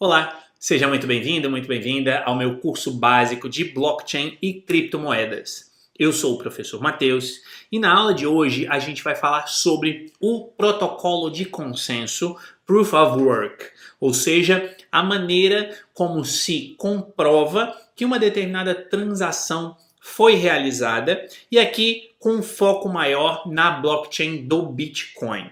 Olá, seja muito bem-vindo, muito bem-vinda ao meu curso básico de blockchain e criptomoedas. Eu sou o professor Matheus e na aula de hoje a gente vai falar sobre o protocolo de consenso Proof of Work, ou seja, a maneira como se comprova que uma determinada transação foi realizada e aqui com um foco maior na blockchain do Bitcoin.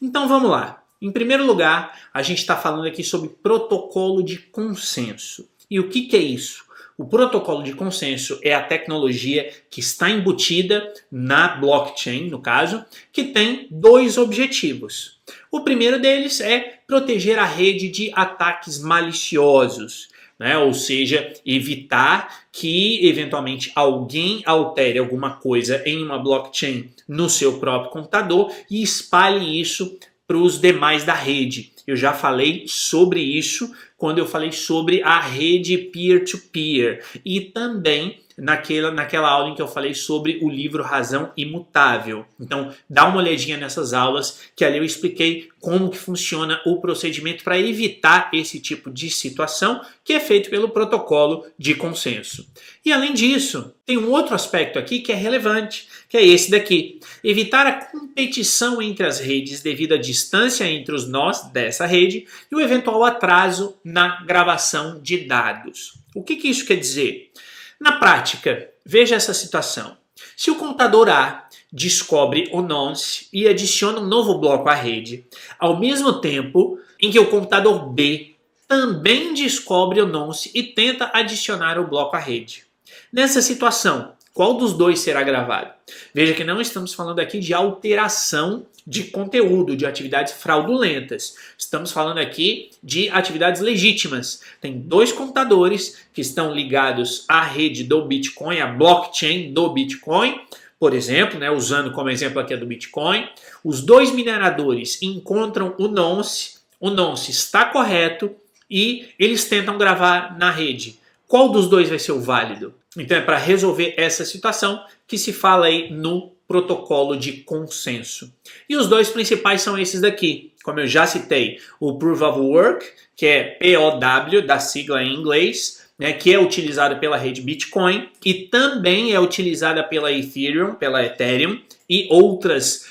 Então vamos lá. Em primeiro lugar, a gente está falando aqui sobre protocolo de consenso. E o que é isso? O protocolo de consenso é a tecnologia que está embutida na blockchain, no caso, que tem dois objetivos. O primeiro deles é proteger a rede de ataques maliciosos, né? Ou seja, evitar que eventualmente alguém altere alguma coisa em uma blockchain no seu próprio computador e espalhe isso para os demais da rede. Eu já falei sobre isso quando eu falei sobre a rede peer-to-peer e também naquela aula em que eu falei sobre o livro Razão Imutável. Então, dá uma olhadinha nessas aulas que ali eu expliquei como que funciona o procedimento para evitar esse tipo de situação que é feito pelo protocolo de consenso. E além disso, tem um outro aspecto aqui que é relevante, que é esse daqui. Evitar a competição entre as redes devido à distância entre os nós dessa rede e o eventual atraso na gravação de dados. O que isso quer dizer? Na prática, veja essa situação. Se o computador A descobre o nonce e adiciona um novo bloco à rede, ao mesmo tempo em que o computador B também descobre o nonce e tenta adicionar o bloco à rede. Nessa situação, qual dos dois será gravado? Veja que não estamos falando aqui de alteração de conteúdo, de atividades fraudulentas. Estamos falando aqui de atividades legítimas. Tem dois computadores que estão ligados à rede do Bitcoin, à blockchain do Bitcoin, por exemplo, né, usando como exemplo aqui a do Bitcoin. Os dois mineradores encontram o nonce está correto e eles tentam gravar na rede. Qual dos dois vai ser o válido? Então é para resolver essa situação que se fala aí no protocolo de consenso. E os dois principais são esses daqui, como eu já citei, o Proof of Work, que é POW, da sigla em inglês, né, que é utilizado pela rede Bitcoin e também é utilizada pela Ethereum, e outras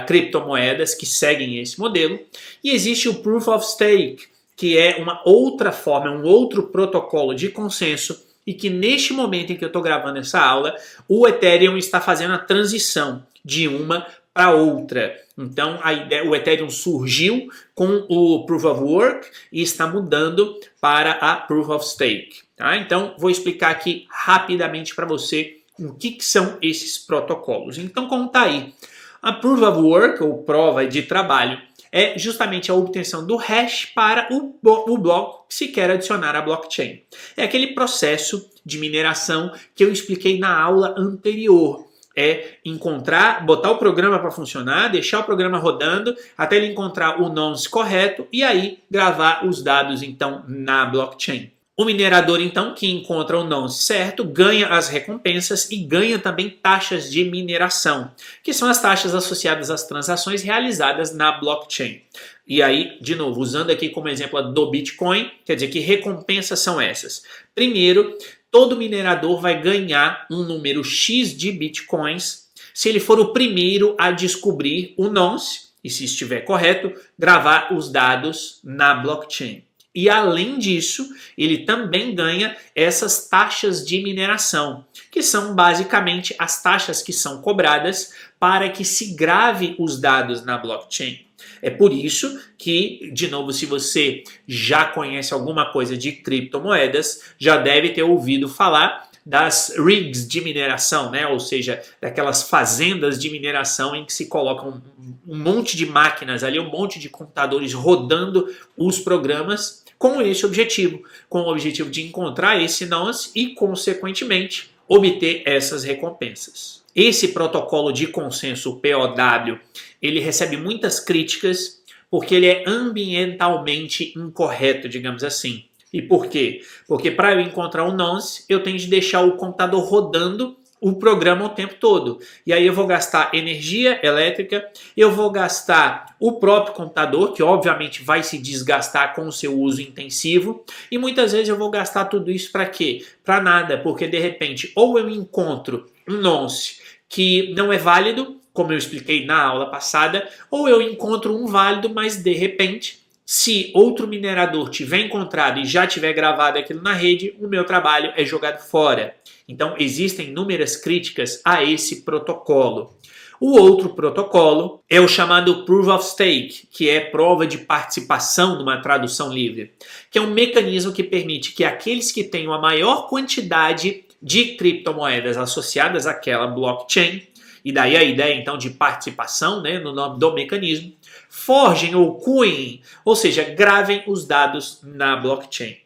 criptomoedas que seguem esse modelo. E existe o Proof of Stake, que é uma outra forma, um outro protocolo de consenso e que neste momento em que eu estou gravando essa aula, o Ethereum está fazendo a transição de uma para outra. Então o Ethereum surgiu com o Proof of Work e está mudando para a Proof of Stake. Tá? Então vou explicar aqui rapidamente para você o que são esses protocolos. Então como está aí? A Proof of Work, ou prova de trabalho, é justamente a obtenção do hash para o bloco que se quer adicionar à blockchain. É aquele processo de mineração que eu expliquei na aula anterior. É encontrar, botar o programa para funcionar, deixar o programa rodando até ele encontrar o nonce correto e aí gravar os dados então na blockchain. O minerador, então, que encontra o nonce certo, ganha as recompensas e ganha também taxas de mineração, que são as taxas associadas às transações realizadas na blockchain. E aí, de novo, usando aqui como exemplo a do Bitcoin, quer dizer que recompensas são essas. Primeiro, todo minerador vai ganhar um número X de Bitcoins se ele for o primeiro a descobrir o nonce e, se estiver correto, gravar os dados na blockchain. E além disso, ele também ganha essas taxas de mineração, que são basicamente as taxas que são cobradas para que se grave os dados na blockchain. É por isso que, de novo, se você já conhece alguma coisa de criptomoedas, já deve ter ouvido falar das rigs de mineração, né? Ou seja, daquelas fazendas de mineração em que se colocam um monte de máquinas ali, um monte de computadores rodando os programas com esse objetivo, com o objetivo de encontrar esse nonce e, consequentemente, obter essas recompensas. Esse protocolo de consenso POW, ele recebe muitas críticas porque ele é ambientalmente incorreto, digamos assim. E por quê? Porque para eu encontrar um nonce, eu tenho de deixar o computador rodando o programa o tempo todo. E aí eu vou gastar energia elétrica, eu vou gastar o próprio computador, que obviamente vai se desgastar com o seu uso intensivo, e muitas vezes eu vou gastar tudo isso para quê? Para nada, porque de repente ou eu encontro um nonce que não é válido, como eu expliquei na aula passada, ou eu encontro um válido, mas de repente, se outro minerador tiver encontrado e já tiver gravado aquilo na rede, o meu trabalho é jogado fora. Então, existem inúmeras críticas a esse protocolo. O outro protocolo é o chamado Proof of Stake, que é prova de participação numa tradução livre, que é um mecanismo que permite que aqueles que tenham a maior quantidade de criptomoedas associadas àquela blockchain, e daí a ideia então de participação, né, no nome do mecanismo, forjem ou coinem, ou seja, gravem os dados na blockchain.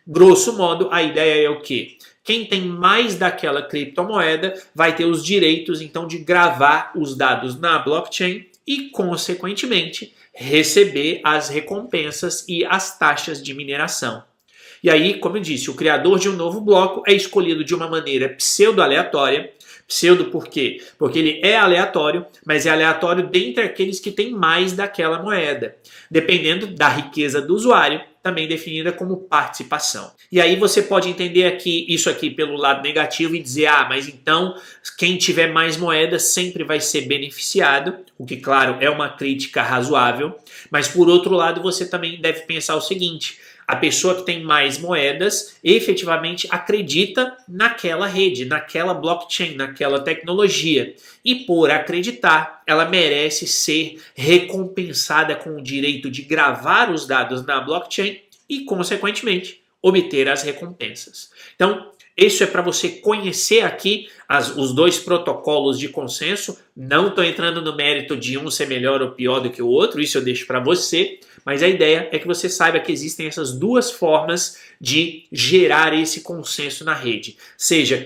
Grosso modo, a ideia é o quê? Quem tem mais daquela criptomoeda vai ter os direitos, então, de gravar os dados na blockchain e, consequentemente, receber as recompensas e as taxas de mineração. E aí, como eu disse, o criador de um novo bloco é escolhido de uma maneira pseudo-aleatória. Pseudo por quê? Porque ele é aleatório, mas é aleatório dentre aqueles que têm mais daquela moeda, dependendo da riqueza do usuário, também definida como participação. E aí você pode entender aqui isso aqui pelo lado negativo e dizer, mas então quem tiver mais moedas sempre vai ser beneficiado, o que, claro, é uma crítica razoável, mas por outro lado você também deve pensar o seguinte: a pessoa que tem mais moedas efetivamente acredita naquela rede, naquela blockchain, naquela tecnologia. E por acreditar, ela merece ser recompensada com o direito de gravar os dados na blockchain e, consequentemente, obter as recompensas. Então, isso é para você conhecer aqui os dois protocolos de consenso. Não estou entrando no mérito de um ser melhor ou pior do que o outro, isso eu deixo para você. Mas a ideia é que você saiba que existem essas duas formas de gerar esse consenso na rede. Seja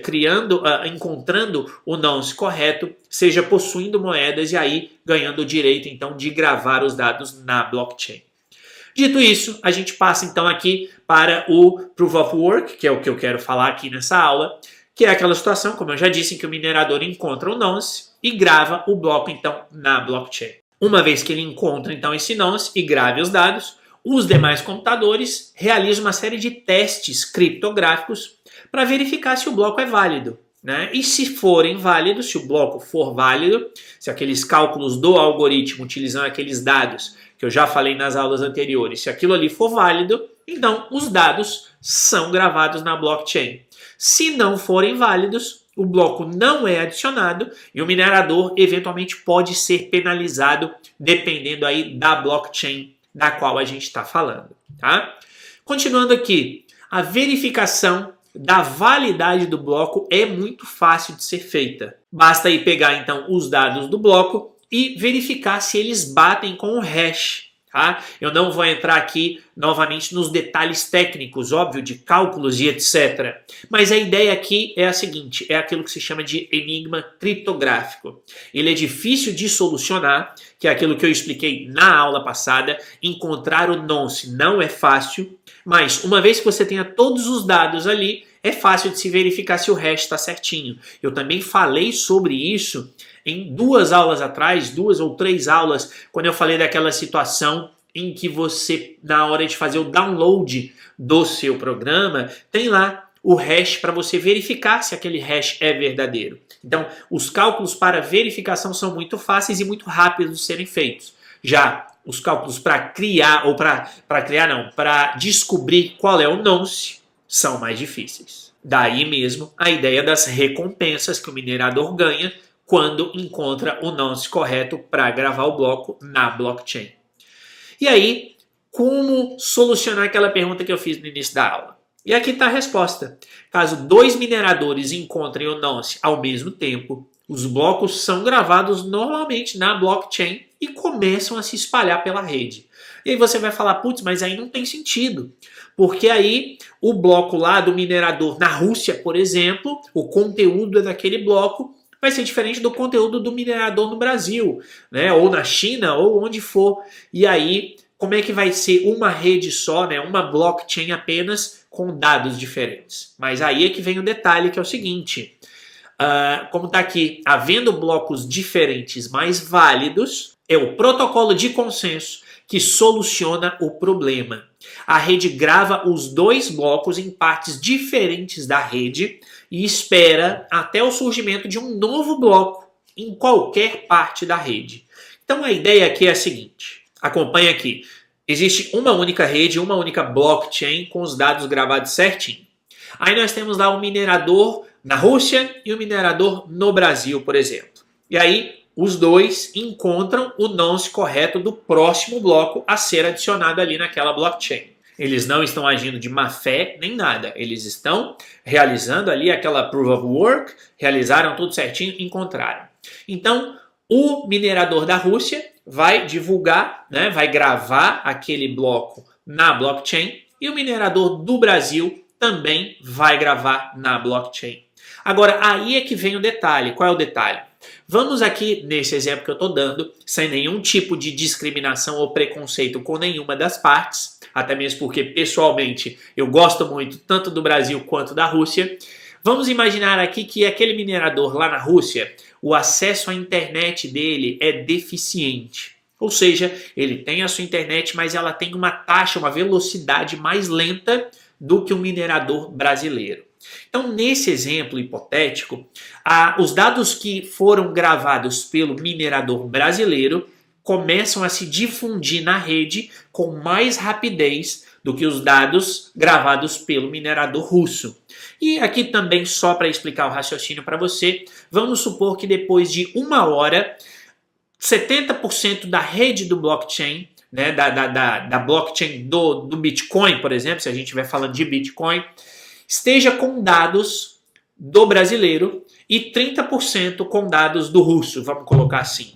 encontrando o nonce correto, seja possuindo moedas e aí ganhando o direito então de gravar os dados na blockchain. Dito isso, a gente passa então aqui para o Proof of Work, que é o que eu quero falar aqui nessa aula, que é aquela situação, como eu já disse, em que o minerador encontra o nonce e grava o bloco então na blockchain. Uma vez que ele encontra então esse nonce e grave os dados, os demais computadores realizam uma série de testes criptográficos para verificar se o bloco é válido, né? E se forem válidos, se o bloco for válido, se aqueles cálculos do algoritmo utilizando aqueles dados que eu já falei nas aulas anteriores, se aquilo ali for válido, então os dados são gravados na blockchain. Se não forem válidos, o bloco não é adicionado e o minerador eventualmente pode ser penalizado dependendo aí da blockchain da qual a gente está falando, tá? Continuando aqui, a verificação da validade do bloco é muito fácil de ser feita. Basta aí pegar então os dados do bloco e verificar se eles batem com o hash. Tá? Eu não vou entrar aqui novamente nos detalhes técnicos, óbvio, de cálculos e etc. Mas a ideia aqui é a seguinte, é aquilo que se chama de enigma criptográfico. Ele é difícil de solucionar, que é aquilo que eu expliquei na aula passada. Encontrar o nonce não é fácil, mas uma vez que você tenha todos os dados ali, é fácil de se verificar se o hash está certinho. Eu também falei sobre isso em 2 aulas atrás, 2 ou 3 aulas, quando eu falei daquela situação em que você, na hora de fazer o download do seu programa, tem lá o hash para você verificar se aquele hash é verdadeiro. Então, os cálculos para verificação são muito fáceis e muito rápidos de serem feitos. Já os cálculos para criar, ou para descobrir qual é o nonce, são mais difíceis. Daí mesmo a ideia das recompensas que o minerador ganha quando encontra o nonce correto para gravar o bloco na blockchain. E aí, como solucionar aquela pergunta que eu fiz no início da aula? E aqui está a resposta. Caso 2 mineradores encontrem o nonce ao mesmo tempo, os blocos são gravados normalmente na blockchain e começam a se espalhar pela rede. E aí você vai falar, putz, mas aí não tem sentido. Porque aí o bloco lá do minerador na Rússia, por exemplo, o conteúdo daquele bloco vai ser diferente do conteúdo do minerador no Brasil, né? Ou na China, ou onde for. E aí, como é que vai ser uma rede só, né? Uma blockchain apenas com dados diferentes? Mas aí é que vem o detalhe, que é o seguinte. como está aqui, havendo blocos diferentes mais válidos, é o protocolo de consenso que soluciona o problema. A rede grava os dois blocos em partes diferentes da rede e espera até o surgimento de um novo bloco em qualquer parte da rede. Então a ideia aqui é a seguinte, acompanha aqui. Existe uma única rede, uma única blockchain com os dados gravados certinho. Aí nós temos lá um minerador na Rússia e um minerador no Brasil, por exemplo. E aí os dois encontram o nonce correto do próximo bloco a ser adicionado ali naquela blockchain. Eles não estão agindo de má fé nem nada. Eles estão realizando ali aquela proof of work, realizaram tudo certinho, encontraram. Então, o minerador da Rússia vai divulgar, né, vai gravar aquele bloco na blockchain e o minerador do Brasil também vai gravar na blockchain. Agora, aí é que vem o detalhe. Qual é o detalhe? Vamos aqui, nesse exemplo que eu estou dando, sem nenhum tipo de discriminação ou preconceito com nenhuma das partes, até mesmo porque, pessoalmente, eu gosto muito tanto do Brasil quanto da Rússia. Vamos imaginar aqui que aquele minerador lá na Rússia, o acesso à internet dele é deficiente. Ou seja, ele tem a sua internet, mas ela tem uma taxa, uma velocidade mais lenta do que o minerador brasileiro. Então, nesse exemplo hipotético, os dados que foram gravados pelo minerador brasileiro começam a se difundir na rede com mais rapidez do que os dados gravados pelo minerador russo. E aqui também, só para explicar o raciocínio para você, vamos supor que depois de 1 hora, 70% da rede do blockchain, né, da blockchain do Bitcoin, por exemplo, se a gente estiver falando de Bitcoin, esteja com dados do brasileiro e 30% com dados do russo, vamos colocar assim.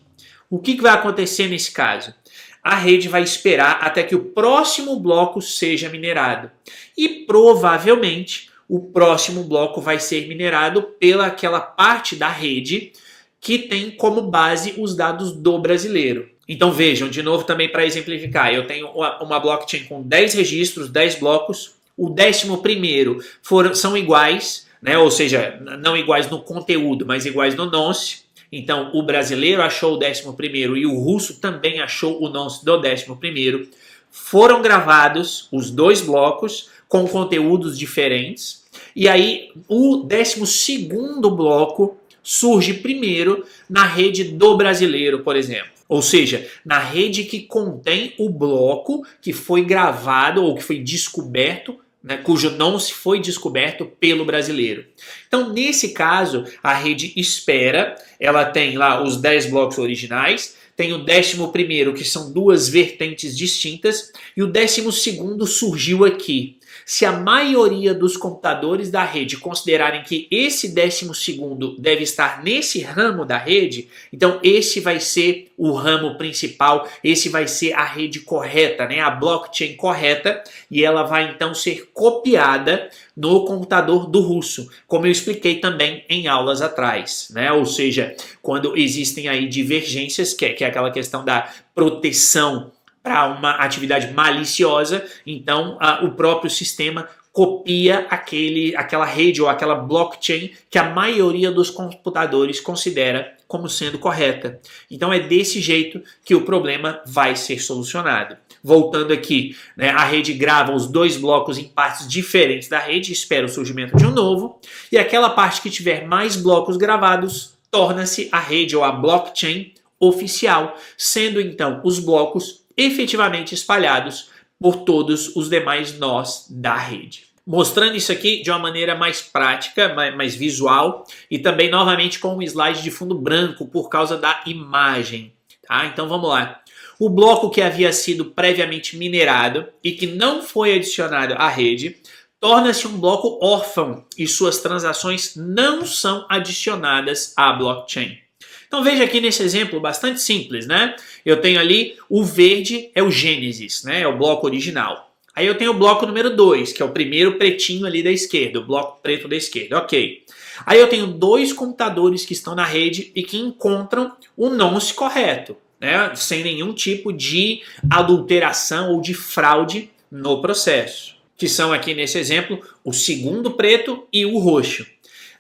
O que vai acontecer nesse caso? A rede vai esperar até que o próximo bloco seja minerado. E provavelmente o próximo bloco vai ser minerado pelaquela parte da rede que tem como base os dados do brasileiro. Então vejam, de novo também para exemplificar, eu tenho uma blockchain com 10 registros, 10 blocos, o 11º são iguais, né? Ou seja, não iguais no conteúdo, mas iguais no nonce. Então o brasileiro achou o 11º e o russo também achou o nonce do 11º. Foram gravados os dois blocos com conteúdos diferentes. E aí o 12º bloco surge primeiro na rede do brasileiro, por exemplo. Ou seja, na rede que contém o bloco que foi gravado ou que foi descoberto, né, cujo nonce foi descoberto pelo brasileiro. Então, nesse caso, a rede espera, ela tem lá os 10 blocos originais, tem o 11º, que são duas vertentes distintas, e o 12º surgiu aqui. Se a maioria dos computadores da rede considerarem que esse 12º deve estar nesse ramo da rede, então esse vai ser o ramo principal, esse vai ser a rede correta, né? A blockchain correta, e ela vai então ser copiada no computador do russo, como eu expliquei também em aulas atrás, né? Ou seja, quando existem aí divergências, que é aquela questão da proteção para uma atividade maliciosa, então o próprio sistema copia aquela rede ou aquela blockchain que a maioria dos computadores considera como sendo correta. Então é desse jeito que o problema vai ser solucionado. Voltando aqui, né, a rede grava os dois blocos em partes diferentes da rede, espera o surgimento de um novo, e aquela parte que tiver mais blocos gravados torna-se a rede ou a blockchain oficial, sendo então os blocos efetivamente espalhados por todos os demais nós da rede. Mostrando isso aqui de uma maneira mais prática, mais visual, e também novamente com um slide de fundo branco por causa da imagem. Tá? Então vamos lá. O bloco que havia sido previamente minerado e que não foi adicionado à rede torna-se um bloco órfão e suas transações não são adicionadas à blockchain. Então veja aqui nesse exemplo bastante simples, né? Eu tenho ali o verde é o Gênesis, né? É o bloco original. Aí eu tenho o bloco número 2, que é o primeiro pretinho ali da esquerda, o bloco preto da esquerda, ok. Aí eu tenho dois computadores que estão na rede e que encontram o nonce correto, né? Sem nenhum tipo de adulteração ou de fraude no processo. Que são aqui nesse exemplo o segundo preto e o roxo.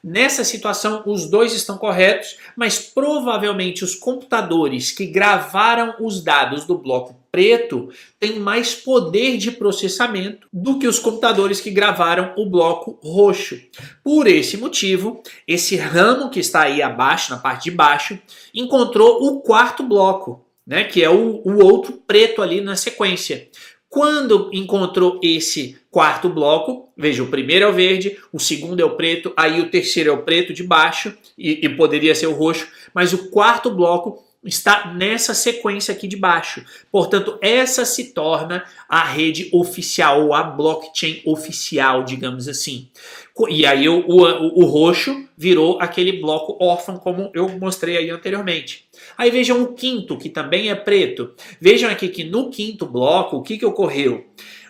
Nessa situação, os dois estão corretos, mas provavelmente os computadores que gravaram os dados do bloco preto têm mais poder de processamento do que os computadores que gravaram o bloco roxo. Por esse motivo, esse ramo que está aí abaixo, na parte de baixo, encontrou o quarto bloco, né, que é o outro preto ali na sequência. Quando encontrou esse quarto bloco, veja, o primeiro é o verde, o segundo é o preto, aí o terceiro é o preto de baixo, e poderia ser o roxo, mas o quarto bloco está nessa sequência aqui de baixo. Portanto, essa se torna a rede oficial, ou a blockchain oficial, digamos assim. E aí o roxo virou aquele bloco órfão, como eu mostrei aí anteriormente. Aí vejam o quinto, que também é preto. Vejam aqui que no quinto bloco, o que ocorreu?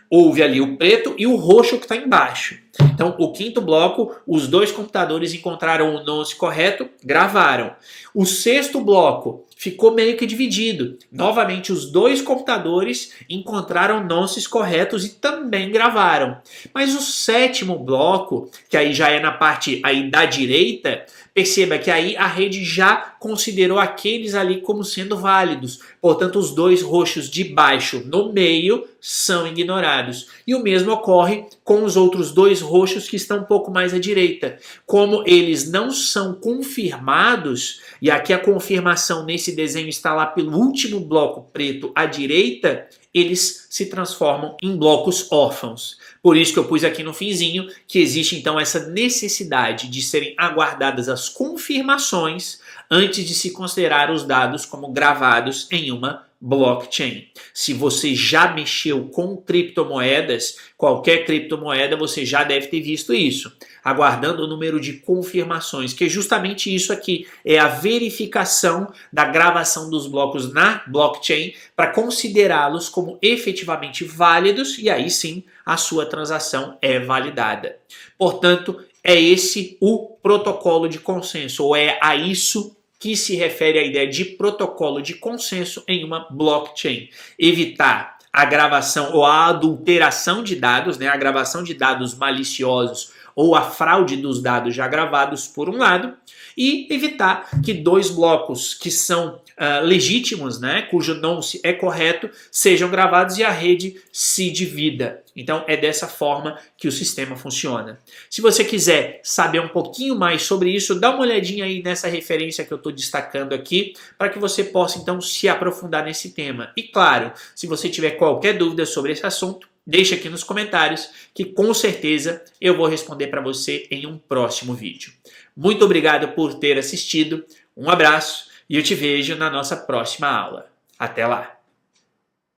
Houve ali o preto e o roxo que está embaixo. Então, o quinto bloco, os dois computadores encontraram o nonce correto, gravaram. O sexto bloco ficou meio que dividido. Novamente, os dois computadores encontraram nonces corretos e também gravaram. Mas o sétimo bloco, que aí já é na parte aí da direita, perceba que aí a rede já considerou aqueles ali como sendo válidos. Portanto, os dois roxos de baixo no meio são ignorados. E o mesmo ocorre com os outros dois roxos que estão um pouco mais à direita. Como eles não são confirmados, e aqui a confirmação nesse desenho está lá pelo último bloco preto à direita, eles se transformam em blocos órfãos. Por isso que eu pus aqui no finzinho que existe então essa necessidade de serem aguardadas as confirmações antes de se considerar os dados como gravados em uma blockchain. Se você já mexeu com criptomoedas, qualquer criptomoeda, você já deve ter visto isso. Aguardando o número de confirmações, que é justamente isso aqui, é a verificação da gravação dos blocos na blockchain para considerá-los como efetivamente válidos e aí sim a sua transação é validada. Portanto, é esse o protocolo de consenso, ou é a isso que se refere à ideia de protocolo de consenso em uma blockchain. Evitar a gravação ou a adulteração de dados, né, a gravação de dados maliciosos ou a fraude dos dados já gravados por um lado, e evitar que dois blocos que são legítimos, né, cujo nonce é correto, sejam gravados e a rede se divida. Então é dessa forma que o sistema funciona. Se você quiser saber um pouquinho mais sobre isso, dá uma olhadinha aí nessa referência que eu estou destacando aqui, para que você possa então se aprofundar nesse tema. E claro, se você tiver qualquer dúvida sobre esse assunto, deixa aqui nos comentários que com certeza eu vou responder para você em um próximo vídeo. Muito obrigado por ter assistido, um abraço e eu te vejo na nossa próxima aula. Até lá!